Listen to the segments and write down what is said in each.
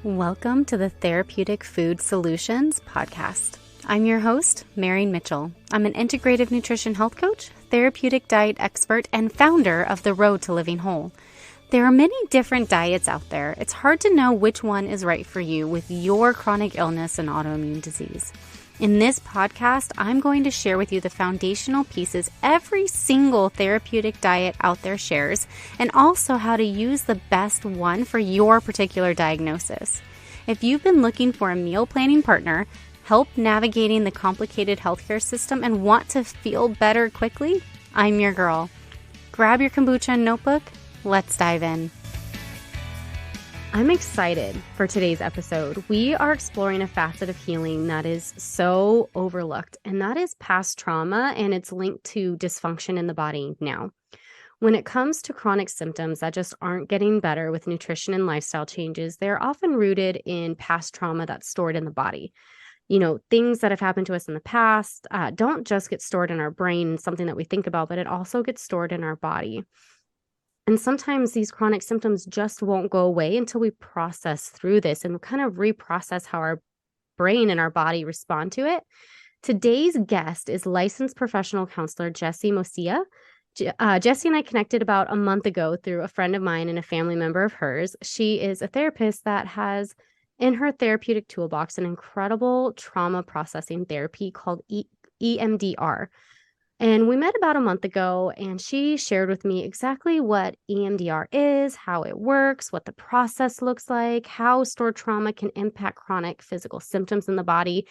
Welcome to the Therapeutic Food Solutions podcast. I'm your host, Marian Mitchell. I'm an integrative nutrition health coach, therapeutic diet expert, and founder of The Road to Living Whole. There are many different diets out there. It's hard to know which one is right for you with your chronic illness and autoimmune disease. In this podcast, I'm going to share with you the foundational pieces every single therapeutic diet out there shares, and also how to use the best one for your particular diagnosis. If you've been looking for a meal planning partner, help navigating the complicated healthcare system, and want to feel better quickly, I'm your girl. Grab your kombucha and notebook. Let's dive in. I'm excited for today's episode. We are exploring a facet of healing that is so overlooked, and that is past trauma and its linked to dysfunction in the body now. When it comes to chronic symptoms that just aren't getting better with nutrition and lifestyle changes, they're often rooted in past trauma that's stored in the body. You know, things that have happened to us in the past don't just get stored in our brain, something that we think about, but it also gets stored in our body. And sometimes these chronic symptoms just won't go away until we process through this and kind of reprocess how our brain and our body respond to it. Today's guest is licensed professional counselor Jessie Mosia. Jessie and I connected about a month ago through a friend of mine and a family member of hers. She is a therapist that has in her therapeutic toolbox an incredible trauma processing therapy called EMDR. And we met about a month ago, and she shared with me exactly what EMDR is, how it works, what the process looks like, how stored trauma can impact chronic physical symptoms in the body,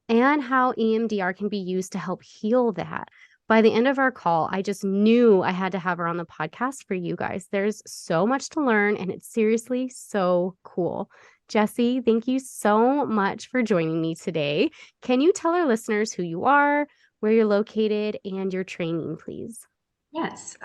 and how EMDR can be used to help heal that. By the end of our call, I just knew I had to have her on the podcast for you guys. There's so much to learn, and it's seriously so cool. Jessie, thank you so much for joining me today. Can you tell our listeners who you are, where you're located, and your training, please? Yes.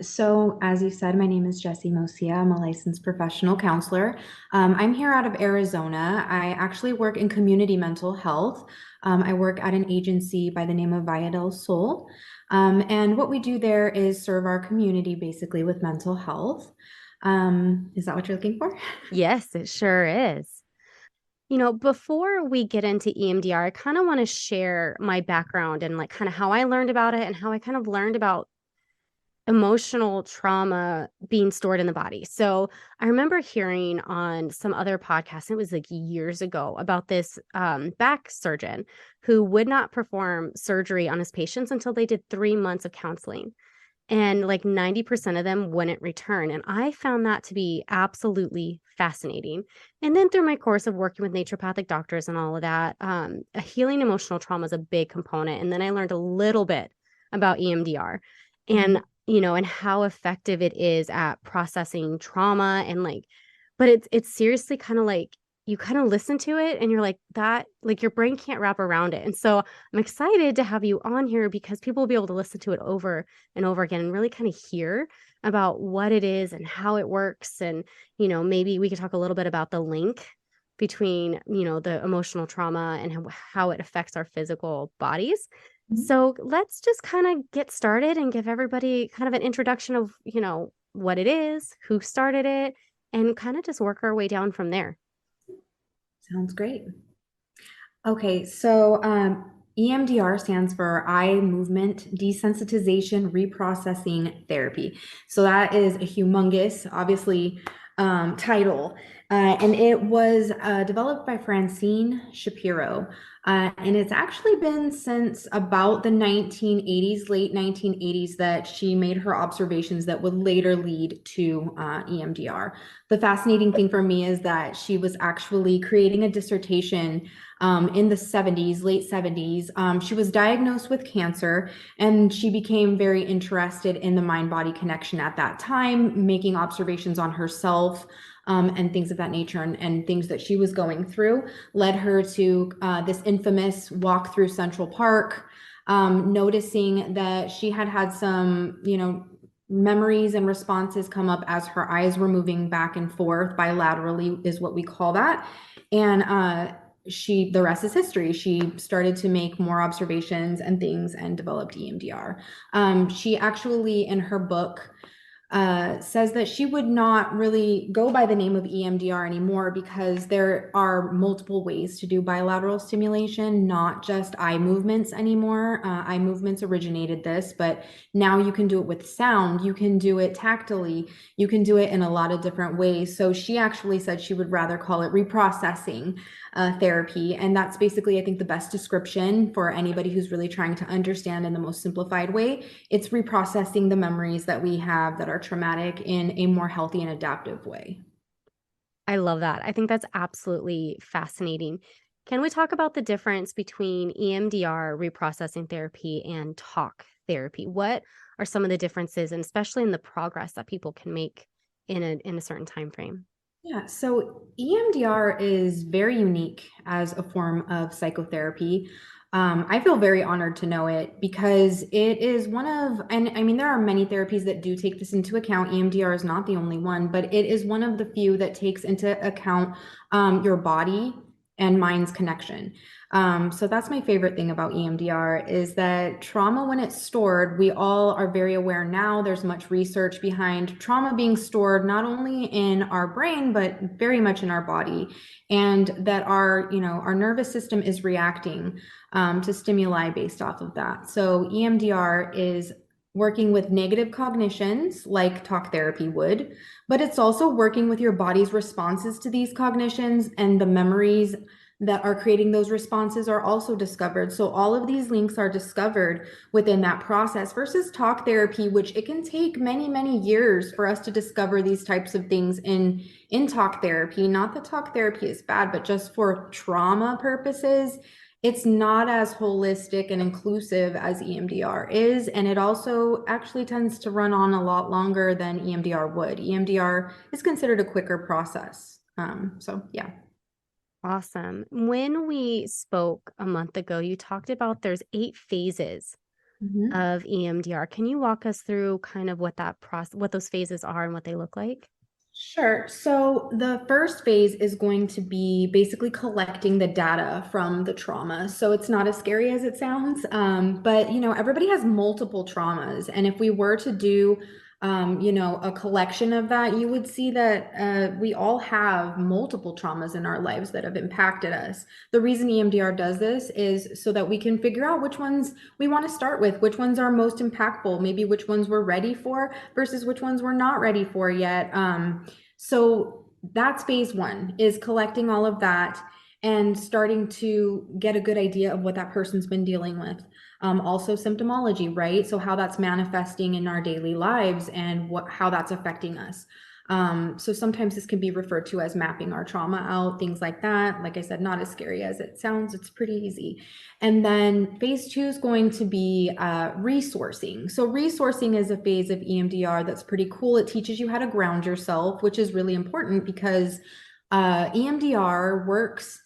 So as you said, my name is Jessie Mosia. I'm a licensed professional counselor. I'm here out of Arizona. I actually work in community mental health. I work at an agency by the name of Via del Sol. And what we do there is serve our community basically with mental health. Is that what you're looking for? Yes, it sure is. You know, before we get into EMDR, I kind of want to share my background and like kind of how I learned about it and how I kind of learned about emotional trauma being stored in the body. So I remember hearing on some other podcasts, it was like years ago, about this back surgeon who would not perform surgery on his patients until they did 3 months of counseling. And like 90% of them wouldn't return. And I found that to be absolutely fascinating. And then through my course of working with naturopathic doctors and all of that, a healing emotional trauma is a big component. And then I learned a little bit about EMDR and, you know, and how effective it is at processing trauma and like, but it's seriously kind of like, you kind of listen to it and you're like that, like your brain can't wrap around it. And so I'm excited to have you on here because people will be able to listen to it over and over again and really kind of hear about what it is and how it works. And, you know, maybe we could talk a little bit about the link between, you know, the emotional trauma and how it affects our physical bodies. So let's just kind of get started and give everybody kind of an introduction of, you know, what it is, who started it, and kind of just work our way down from there. Sounds great. Okay, so EMDR stands for Eye Movement Desensitization Reprocessing Therapy. So that is a humongous, obviously, title. And it was developed by Francine Shapiro. And it's actually been since about the 1980s, late 1980s, that she made her observations that would later lead to EMDR. The fascinating thing for me is that she was actually creating a dissertation in the 70s, late 70s. She was diagnosed with cancer, and she became very interested in the mind-body connection at that time, making observations on herself and things of that nature, and things that she was going through led her to this infamous walk through Central Park, noticing that she had some, you know, memories and responses come up as her eyes were moving back and forth bilaterally is what we call that. And the rest is history. She started to make more observations and things and developed EMDR. She actually, in her book, says that she would not really go by the name of EMDR anymore because there are multiple ways to do bilateral stimulation, not just eye movements anymore. Eye movements originated this, but now you can do it with sound. You can do it tactily. You can do it in a lot of different ways. So she actually said she would rather call it reprocessing therapy. And that's basically, I think, the best description for anybody who's really trying to understand in the most simplified way. It's reprocessing the memories that we have that are traumatic in a more healthy and adaptive way. I love that. I think that's absolutely fascinating. Can we talk about the difference between EMDR, reprocessing therapy, and talk therapy? What are some of the differences, and especially in the progress that people can make in a certain time frame? Yeah, so EMDR is very unique as a form of psychotherapy. I feel very honored to know it because it is one of, and I mean, there are many therapies that do take this into account. EMDR is not the only one, but it is one of the few that takes into account your body and mind's connection. So that's my favorite thing about EMDR is that trauma, when it's stored, we all are very aware now. There's much research behind trauma being stored not only in our brain, but very much in our body, and that our nervous system is reacting to stimuli based off of that. So EMDR is working with negative cognitions like talk therapy would, but it's also working with your body's responses to these cognitions, and the memories that are creating those responses are also discovered. So all of these links are discovered within that process versus talk therapy, which it can take many, many years for us to discover these types of things in talk therapy. Not that talk therapy is bad, but just for trauma purposes, it's not as holistic and inclusive as EMDR is. And it also actually tends to run on a lot longer than EMDR would. EMDR is considered a quicker process. So yeah. Awesome. When we spoke a month ago, you talked about there's 8 phases Mhm. of EMDR. Can you walk us through kind of what that process, what those phases are and what they look like? Sure. So the first phase is going to be basically collecting the data from the trauma. So it's not as scary as it sounds, but everybody has multiple traumas, and if we were to do, a collection of that, you would see that we all have multiple traumas in our lives that have impacted us. The reason EMDR does this is so that we can figure out which ones we want to start with, which ones are most impactful, maybe which ones we're ready for versus which ones we're not ready for yet. So that's phase one, is collecting all of that and starting to get a good idea of what that person's been dealing with. Also symptomology, right? So how that's manifesting in our daily lives and how that's affecting us. So sometimes this can be referred to as mapping our trauma out, things like that. Like I said, not as scary as it sounds. It's pretty easy. And then phase two is going to be resourcing. So resourcing is a phase of EMDR that's pretty cool. It teaches you how to ground yourself, which is really important because EMDR works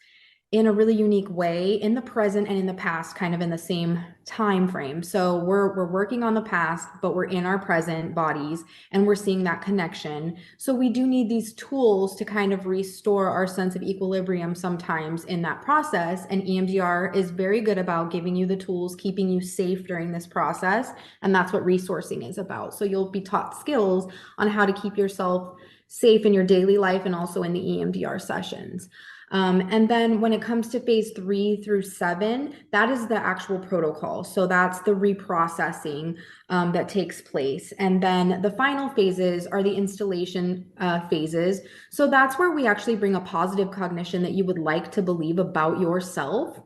in a really unique way in the present and in the past, kind of in the same time frame. So we're working on the past, but we're in our present bodies and we're seeing that connection. So we do need these tools to kind of restore our sense of equilibrium sometimes in that process. And EMDR is very good about giving you the tools, keeping you safe during this process. And that's what resourcing is about. So you'll be taught skills on how to keep yourself safe in your daily life and also in the EMDR sessions. And then when it comes to phase 3 through 7, that is the actual protocol. So that's the reprocessing that takes place. And then the final phases are the installation phases. So that's where we actually bring a positive cognition that you would like to believe about yourself.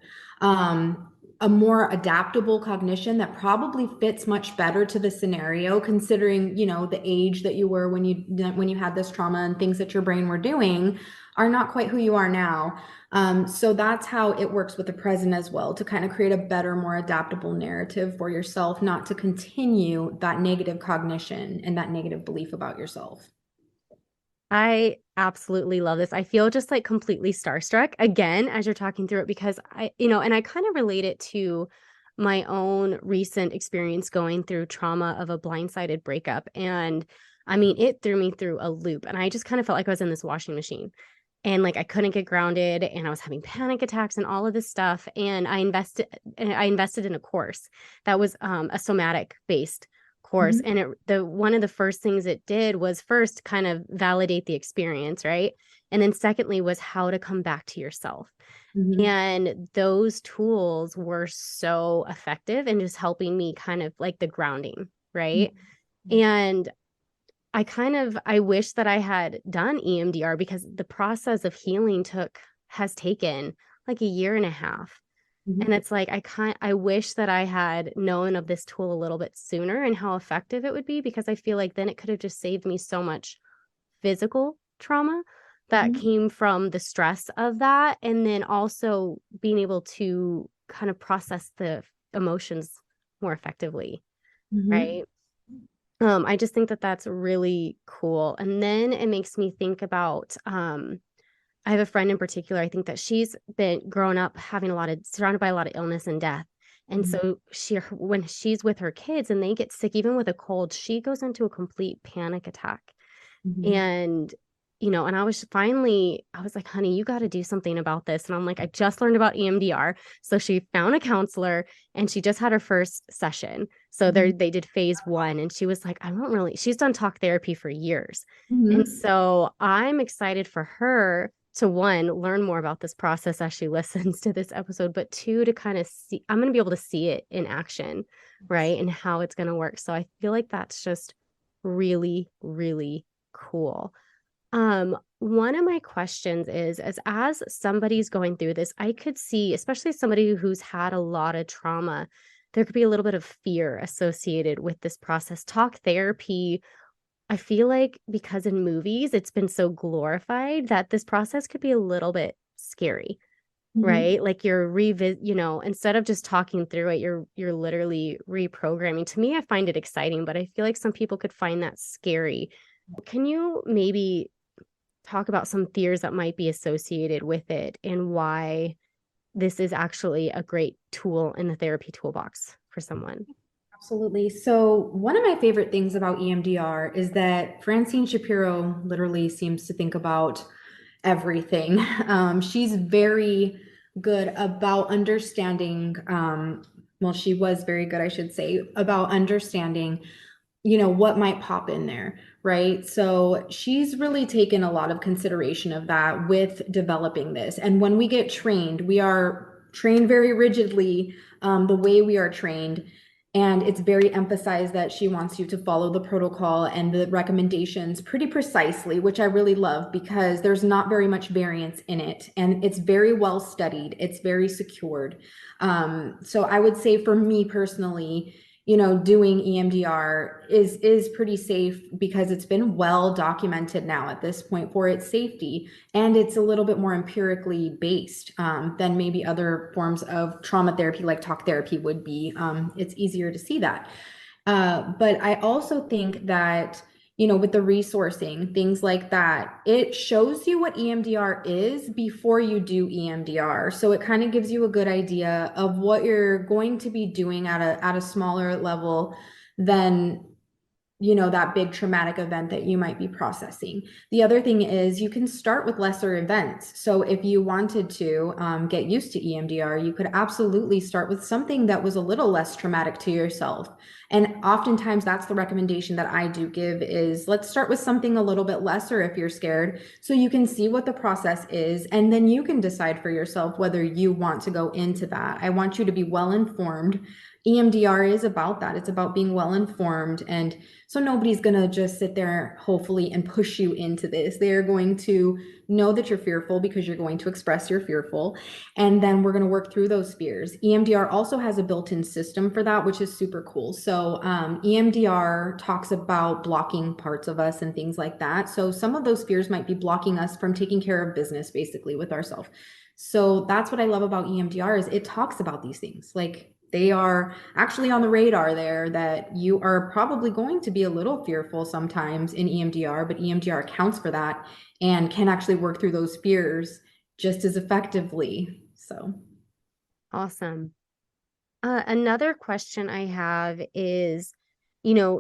A more adaptable cognition that probably fits much better to the scenario, considering the age that you were when you had this trauma, and things that your brain were doing are not quite who you are now. So that's how it works with the present as well, to kind of create a better, more adaptable narrative for yourself, not to continue that negative cognition and that negative belief about yourself. I absolutely love this. I feel just like completely starstruck again as you're talking through it because and I kind of relate it to my own recent experience going through trauma of a blindsided breakup. And I mean, it threw me through a loop, and I just kind of felt like I was in this washing machine, and like I couldn't get grounded, and I was having panic attacks and all of this stuff. And I invested in a course that was a somatic based course. Mhm. And one of the first things it did was first kind of validate the experience, right? And then secondly was how to come back to yourself. Mhm. And those tools were so effective in just helping me kind of like the grounding, right? And I wish that I had done EMDR because the process of healing has taken like a year and a half. And Mhm. it's like I wish that I had known of this tool a little bit sooner and how effective it would be, because I feel like then it could have just saved me so much physical trauma that Mhm. came from the stress of that, and then also being able to kind of process the emotions more effectively, Mhm. right? I just think that that's really cool. And then it makes me think about I have a friend in particular. I think that she's been grown up having surrounded by a lot of illness and death. And Mhm. so when she's with her kids and they get sick, even with a cold, she goes into a complete panic attack. Mhm. And, and I was like, honey, you got to do something about this. And I'm like, I just learned about EMDR. So she found a counselor and she just had her first session. So Mhm. they did phase one. And she was like, she's done talk therapy for years. And Mhm. so I'm excited for her to, one, learn more about this process as she listens to this episode, but two, to kind of see, I'm going to be able to see it in action, right? And how it's going to work. So I feel like that's just really, really cool. One of my questions is, as somebody's going through this, I could see, especially somebody who's had a lot of trauma, there could be a little bit of fear associated with this process. Talk therapy, I feel like because in movies it's been so glorified that this process could be a little bit scary, Mhm. right? Like instead of just talking through it, you're literally reprogramming. To me, I find it exciting, but I feel like some people could find that scary. Can you maybe talk about some fears that might be associated with it and why this is actually a great tool in the therapy toolbox for someone? Absolutely. So, one of my favorite things about EMDR is that Francine Shapiro literally seems to think about everything. She's very good about understanding, well, she was very good, I should say, about understanding what might pop in there, right? So she's really taken a lot of consideration of that with developing this. And when we get trained, we are trained very rigidly, the way we are trained. And it's very emphasized that she wants you to follow the protocol and the recommendations pretty precisely, which I really love because there's not very much variance in it. And it's very well studied, it's very secured. So I would say for me personally, doing EMDR is pretty safe because it's been well documented now at this point for its safety, and it's a little bit more empirically based than maybe other forms of trauma therapy like talk therapy would be. It's easier to see that. But I also think that, with the resourcing, things like that, it shows you what EMDR is before you do EMDR. So it kind of gives you a good idea of what you're going to be doing at a smaller level than that big traumatic event that you might be processing. The other thing is you can start with lesser events. So if you wanted to get used to EMDR, you could absolutely start with something that was a little less traumatic to yourself. And oftentimes that's the recommendation that I do give is let's start with something a little bit lesser if you're scared, so you can see what the process is, and then you can decide for yourself whether you want to go into that. I want you to be well informed. EMDR is about that. It's about being well informed. And so nobody's going to just sit there, hopefully, and push you into this. They're going to know that you're fearful because you're going to express you're fearful. And then we're going to work through those fears. EMDR also has a built-in system for that, which is super cool. So EMDR talks about blocking parts of us and things like that. So some of those fears might be blocking us from taking care of business, basically, with ourselves. So that's what I love about EMDR is it talks about these things. Like they are actually on the radar there that you are probably going to be a little fearful sometimes in EMDR, but EMDR accounts for that and can actually work through those fears just as effectively. So, Awesome. Another question I have is,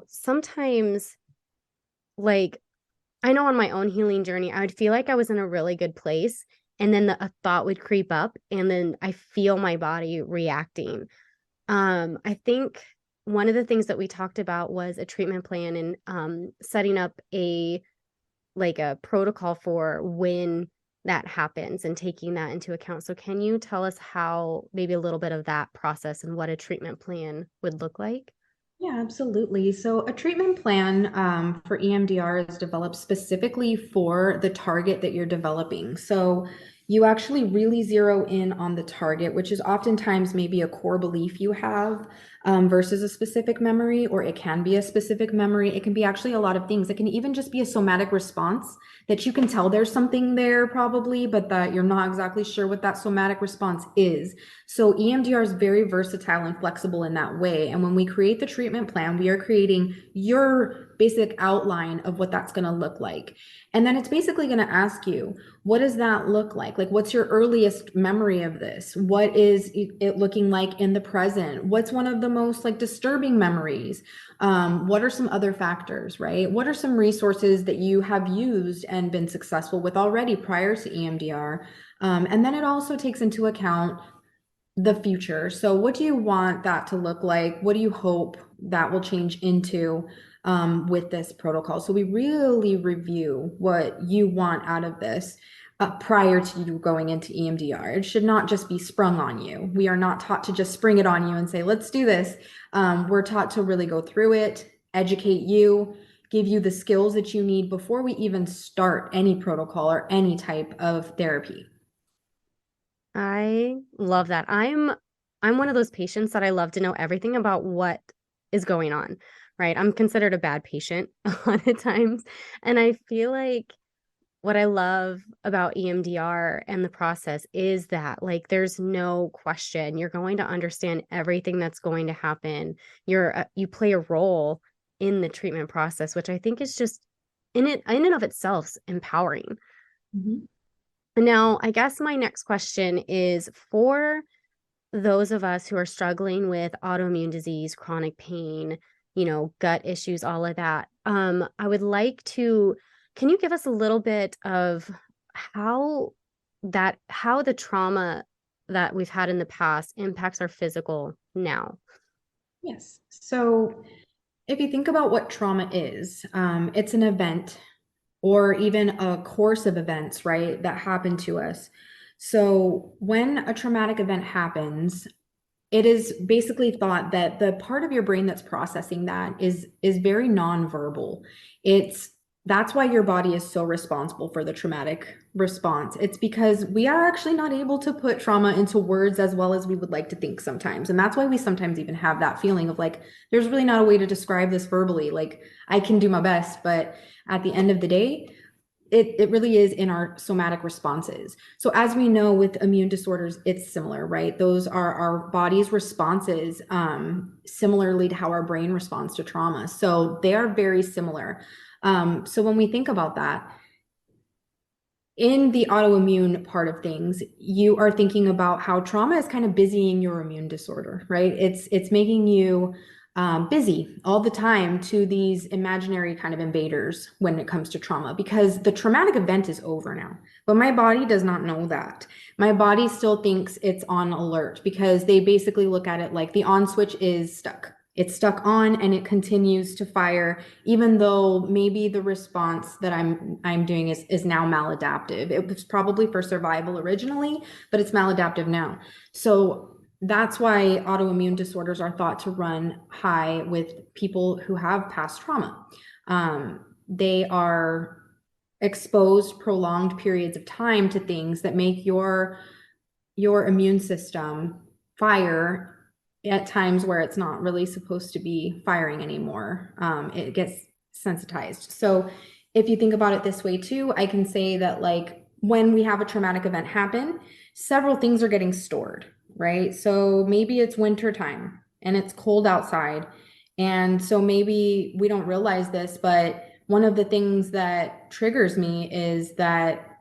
sometimes, like, I know on my own healing journey, I would feel like I was in a really good place, and then a thought would creep up, and then I feel my body reacting. I think one of the things that we talked about was a treatment plan and setting up a protocol for when that happens and taking that into account. So can you tell us how, maybe a little bit of that process and what a treatment plan would look like? Yeah, absolutely. So a treatment plan for EMDR is developed specifically for the target that you're developing. So you actually really zero in on the target, which is oftentimes maybe a core belief you have versus a specific memory, or it can be a specific memory. It can be actually a lot of things. It can even just be a somatic response that you can tell there's something there probably, but that you're not exactly sure what that somatic response is. So EMDR is very versatile and flexible in that way. And when we create the treatment plan, we are creating your basic outline of what that's going to look like. And then it's basically going to ask you, what does that look like? Like, what's your earliest memory of this? What is it looking like in the present? What's one of the most like disturbing memories? What are some other factors, right? What are some resources that you have used and been successful with already prior to EMDR? And then it also takes into account the future. So what do you want that to look like? What do you hope that will change into with this protocol? So we really review what you want out of this prior to you going into EMDR. It should not just be sprung on you. We are not taught to just spring it on you and say, let's do this. We're taught to really go through it, educate you, give you the skills that you need before we even start any protocol or any type of therapy. I love that. I'm one of those patients that I love to know everything about what is going on, right? I'm considered a bad patient a lot of times. And I feel like what I love about EMDR and the process is that like there's no question. You're going to understand everything that's going to happen. You play a role in the treatment process, which I think is just in and of itself empowering. Mhm. Now, I guess my next question is for those of us who are struggling with autoimmune disease, chronic pain, gut issues, all of that. I would like to, can you give us a little bit of how how the trauma that we've had in the past impacts our physical now? Yes. So if you think about what trauma is, it's an event or even a course of events, right, that happen to us. So when a traumatic event happens, it is basically thought that the part of your brain that's processing that is very nonverbal. It's That's why your body is so responsible for the traumatic response. It's because we are actually not able to put trauma into words as well as we would like to think sometimes. And that's why we sometimes even have that feeling of like, there's really not a way to describe this verbally. Like, I can do my best, but at the end of the day, it really is in our somatic responses. So as we know with immune disorders, it's similar, right? Those are our body's responses, similarly to how our brain responds to trauma. So they are very similar. So when we think about that, in the autoimmune part of things, you are thinking about how trauma is kind of busying your immune disorder, right? It's making you busy all the time to these imaginary kind of invaders when it comes to trauma, because the traumatic event is over now. But my body does not know that. My body still thinks it's on alert because they basically look at it like the on switch is stuck. It's stuck on and it continues to fire, even though maybe the response that I'm doing is now maladaptive. It was probably for survival originally, but it's maladaptive now. So that's why autoimmune disorders are thought to run high with people who have past trauma. They are exposed prolonged periods of time to things that make your immune system fire at times where it's not really supposed to be firing anymore. It gets sensitized. So if you think about it this way too, I can say that like when we have a traumatic event happen, several things are getting stored, right? So maybe it's winter time and it's cold outside. And so maybe we don't realize this, but one of the things that triggers me is that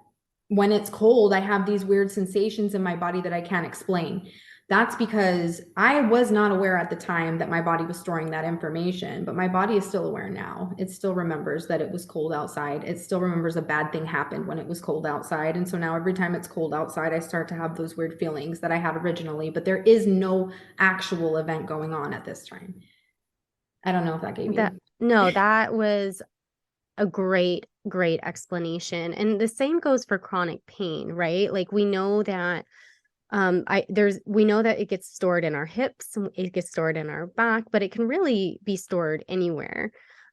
when it's cold, I have these weird sensations in my body that I can't explain. That's because I was not aware at the time that my body was storing that information, but my body is still aware now. It still remembers that it was cold outside. It still remembers a bad thing happened when it was cold outside. And so now every time it's cold outside, I start to have those weird feelings that I had originally, but there is no actual event going on at this time. I don't know if that gave That you. no, that was a great explanation. And the same goes for chronic pain, right? Like we know that we know that it gets stored in our hips, it gets stored in our back, but it can really be stored anywhere.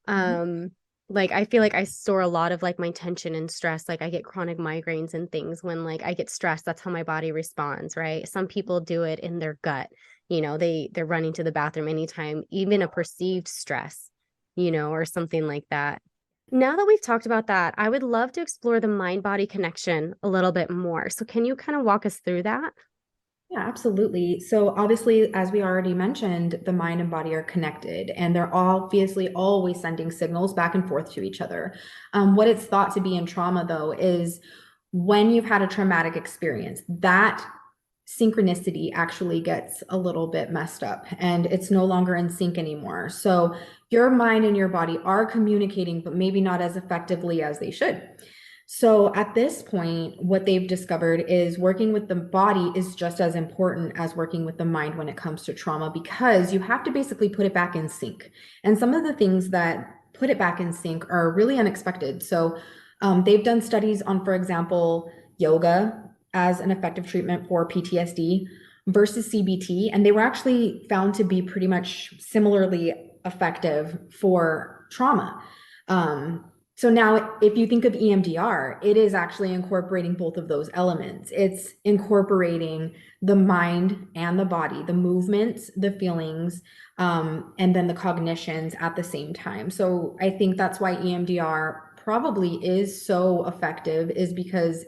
Mhm. Um, like I feel like I store a lot of like my tension and stress. Like I get chronic migraines and things when like I get stressed, that's how my body responds, right? Some people do it in their gut. They're running to the bathroom anytime, even a perceived stress, or something like that. Now that we've talked about that, I would love to explore the mind body connection a little bit more. So, can you kind of walk us through that? Yeah, absolutely. So obviously, as we already mentioned, the mind and body are connected, and they're obviously always sending signals back and forth to each other. What it's thought to be in trauma, though, is when you've had a traumatic experience, that synchronicity actually gets a little bit messed up and it's no longer in sync anymore. So your mind and your body are communicating, but maybe not as effectively as they should. So at this point, what they've discovered is working with the body is just as important as working with the mind when it comes to trauma, because you have to basically put it back in sync. And some of the things that put it back in sync are really unexpected. So they've done studies on, for example, yoga as an effective treatment for PTSD versus CBT, and they were actually found to be pretty much similarly effective for trauma. Um, so now, if you think of EMDR, it is actually incorporating both of those elements. It's incorporating the mind and the body, the movements, the feelings, and then the cognitions at the same time. So I think that's why EMDR probably is so effective, is because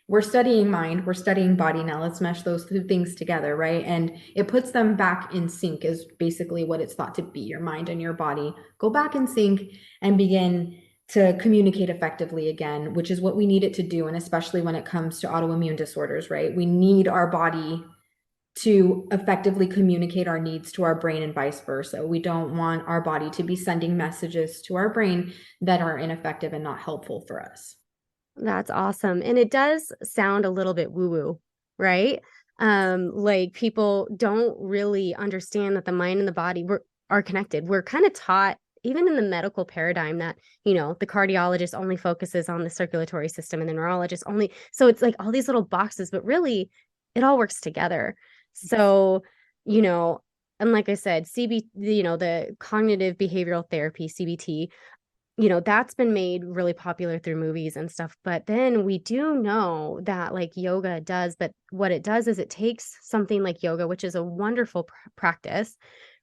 we're studying mind, we're studying body. Now let's mesh those two things together, right? And it puts them back in sync, is basically what it's thought to be. Your mind and your body go back in sync and begin to communicate effectively again, which is what we need it to do. And especially when it comes to autoimmune disorders, right? We need our body to effectively communicate our needs to our brain and vice versa. We don't want our body to be sending messages to our brain that are ineffective and not helpful for us. That's awesome. And it does sound a little bit woo-woo, right? Like people don't really understand that the mind and the body are connected. We're kind of taught, even in the medical paradigm, that, the cardiologist only focuses on the circulatory system and the neurologist only. So it's like all these little boxes, but really it all works together. So, you know, and like I said, the cognitive behavioral therapy, CBT, that's been made really popular through movies and stuff. But then we do know that like yoga does, but what it does is it takes something like yoga, which is a wonderful practice,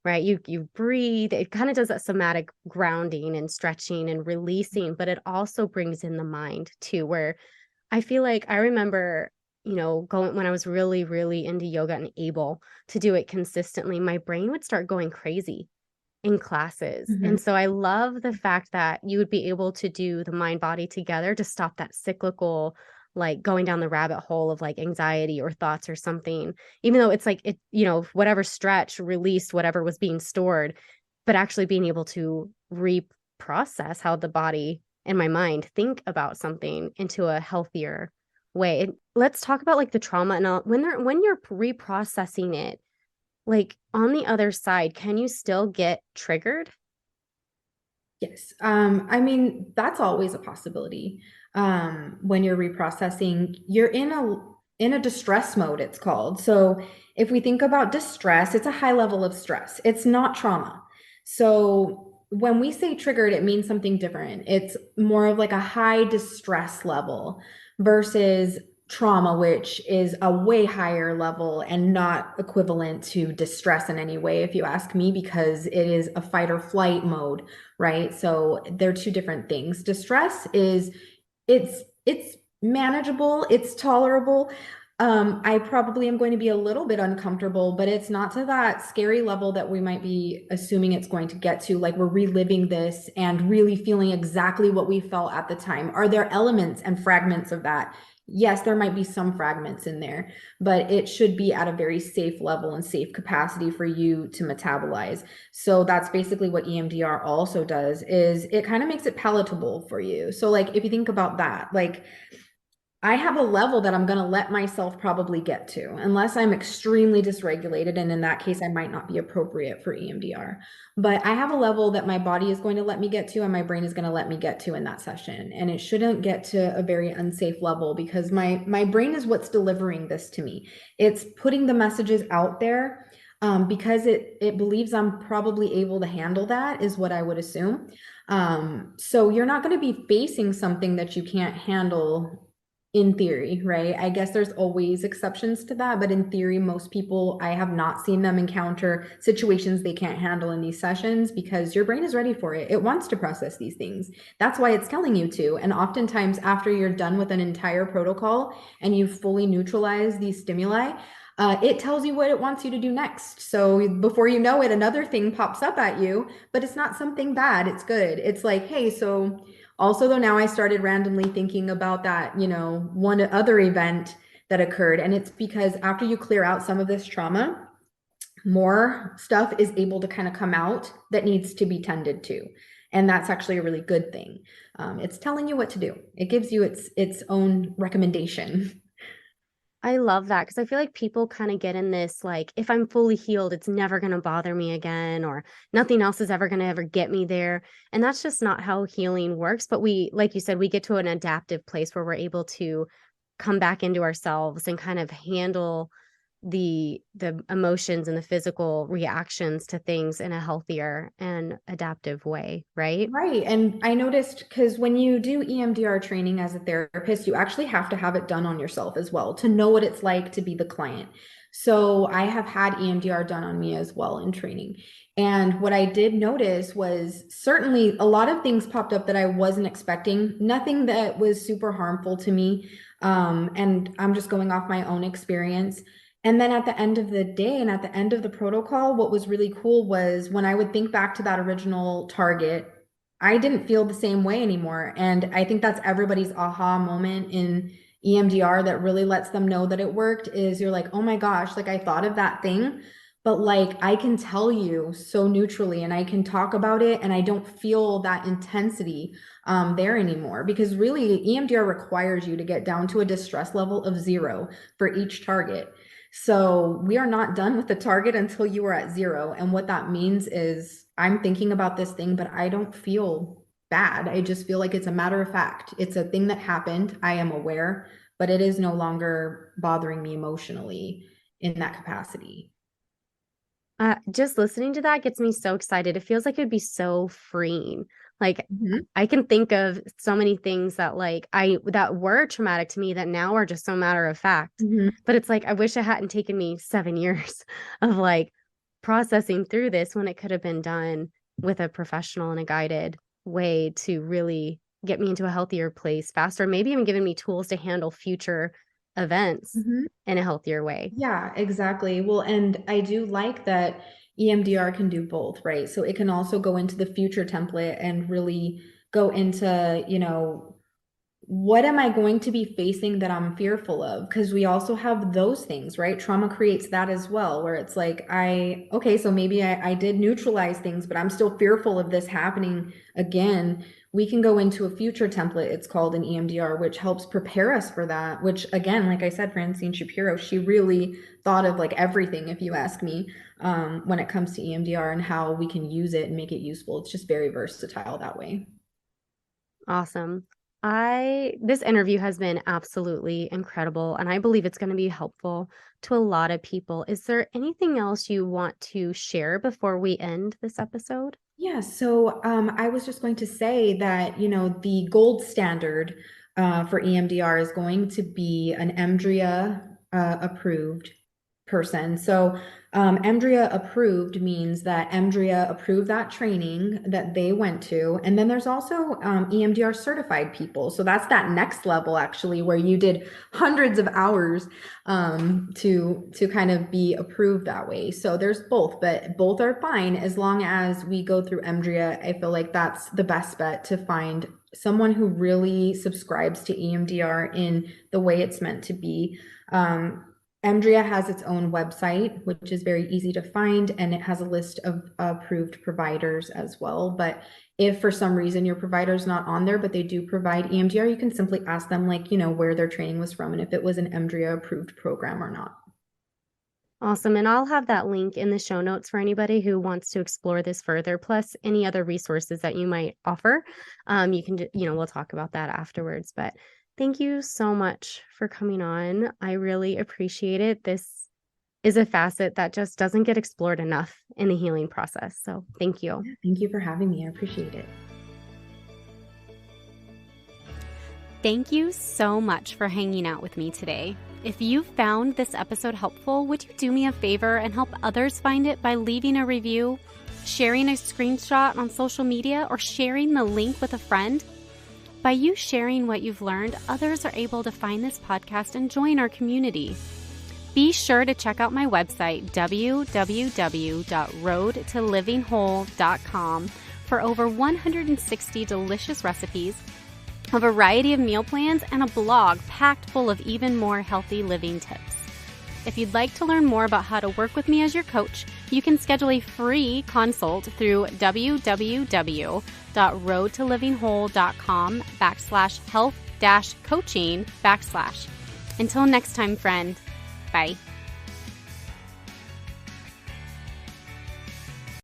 right? You breathe, it kind of does that somatic grounding and stretching and releasing, but it also brings in the mind too, where I feel like I remember, going when I was really, really into yoga and able to do it consistently, my brain would start going crazy in classes. Mhm. And so I love the fact that you would be able to do the mind body together to stop that cyclical, like going down the rabbit hole of like anxiety or thoughts or something, even though it's like whatever stretch released whatever was being stored, but actually being able to reprocess how the body and my mind think about something into a healthier way. Let's talk about like the trauma and all, when you're reprocessing it, like on the other side, can you still get triggered? Yes. I mean, that's always a possibility. When you're reprocessing, you're in a distress mode, it's called. So if we think about distress, it's a high level of stress. It's not trauma. So when we say triggered, it means something different. It's more of like a high distress level versus trauma, which is a way higher level and not equivalent to distress in any way, if you ask me, because it is a fight or flight mode, right? So they're two different things. Distress is it's manageable, it's tolerable. I probably am going to be a little bit uncomfortable, but it's not to that scary level that we might be assuming it's going to get to. Like we're reliving this and really feeling exactly what we felt at the time. Are there elements and fragments of that? Yes, there might be some fragments in there, but it should be at a very safe level and safe capacity for you to metabolize. So that's basically what EMDR also does, is it kind of makes it palatable for you. So like if you think about that, like I have a level that I'm going to let myself probably get to, unless I'm extremely dysregulated. And in that case, I might not be appropriate for EMDR. But I have a level that my body is going to let me get to and my brain is going to let me get to in that session. And it shouldn't get to a very unsafe level because my brain is what's delivering this to me. It's putting the messages out there because it believes I'm probably able to handle that, is what I would assume. So you're not going to be facing something that you can't handle in theory, right? I guess there's always exceptions to that, but in theory, most people, I have not seen them encounter situations they can't handle in these sessions because your brain is ready for it. It wants to process these things. That's why it's telling you to. And oftentimes, after you're done with an entire protocol and you've fully neutralized these stimuli, it tells you what it wants you to do next. So before you know it, another thing pops up at you, but it's not something bad. It's good. It's like, hey, so also, though, now I started randomly thinking about that, one other event that occurred. And it's because after you clear out some of this trauma, more stuff is able to kind of come out that needs to be tended to. And that's actually a really good thing. It's telling you what to do. It gives you its own recommendation. I love that because I feel like people kind of get in this like, if I'm fully healed, it's never going to bother me again, or nothing else is ever going to ever get me there. And that's just not how healing works. But we, like you said, we get to an adaptive place where we're able to come back into ourselves and kind of handle the emotions and the physical reactions to things in a healthier and adaptive way, right? Right. And I noticed because when you do EMDR training as a therapist, you actually have to have it done on yourself as well to know what it's like to be the client. So I have had EMDR done on me as well in training. And what I did notice was certainly a lot of things popped up that I wasn't expecting, nothing that was super harmful to me. And I'm just going off my own experience. And then at the end of the day and at the end of the protocol, what was really cool was when I would think back to that original target, I didn't feel the same way anymore. And I think that's everybody's aha moment in EMDR that really lets them know that it worked is you're like, oh my gosh, like I thought of that thing, but like I can tell you so neutrally and I can talk about it and I don't feel that intensity there anymore because really EMDR requires you to get down to a distress level of 0 for each target. So we are not done with the target until you are at 0. And what that means is I'm thinking about this thing, but I don't feel bad. I just feel like it's a matter of fact. It's a thing that happened. I am aware, but it is no longer bothering me emotionally in that capacity. Just listening to that gets me so excited. It feels like it'd be so freeing. Like Mhm. I can think of so many things that that were traumatic to me that now are just so matter of fact. Mhm. But it's like I wish it hadn't taken me 7 years of like processing through this when it could have been done with a professional and a guided way to really get me into a healthier place faster, maybe even giving me tools to handle future events Mhm. in a healthier way. Yeah, exactly. Well, and I do like that EMDR can do both, right? So it can also go into the future template and really go into, what am I going to be facing that I'm fearful of? Because we also have those things, right? Trauma creates that as well, where it's like, okay, so maybe I did neutralize things, but I'm still fearful of this happening again. We can go into a future template, it's called an EMDR, which helps prepare us for that. Which, again, like I said, Francine Shapiro, she really thought of like everything, if you ask me, when it comes to EMDR and how we can use it and make it useful. It's just very versatile that way. Awesome. This interview has been absolutely incredible, and I believe it's going to be helpful to a lot of people. Is there anything else you want to share before we end this episode? Yeah, so I was just going to say that, the gold standard for EMDR is going to be an EMDRIA approved person. So EMDRIA approved means that EMDRIA approved that training that they went to. And then there's also EMDR certified people. So that's that next level actually, where you did hundreds of hours to kind of be approved that way. So there's both, but both are fine as long as we go through EMDRIA. I feel like that's the best bet to find someone who really subscribes to EMDR in the way it's meant to be. EMDRIA has its own website, which is very easy to find, and it has a list of approved providers as well. But if for some reason your provider is not on there, but they do provide EMDR, you can simply ask them, like, where their training was from and if it was an EMDRIA approved program or not. Awesome. And I'll have that link in the show notes for anybody who wants to explore this further, plus any other resources that you might offer. You can, we'll talk about that afterwards. But thank you so much for coming on. I really appreciate it. This is a facet that just doesn't get explored enough in the healing process. So thank you. Thank you for having me. I appreciate it. Thank you so much for hanging out with me today. If you found this episode helpful, would you do me a favor and help others find it by leaving a review, sharing a screenshot on social media, or sharing the link with a friend? By you sharing what you've learned, others are able to find this podcast and join our community. Be sure to check out my website, www.roadtolivingwhole.com, for over 160 delicious recipes, a variety of meal plans, and a blog packed full of even more healthy living tips. If you'd like to learn more about how to work with me as your coach, you can schedule a free consult through www.roadtolivingwhole.com/health-coaching/. Until next time, friend. Bye.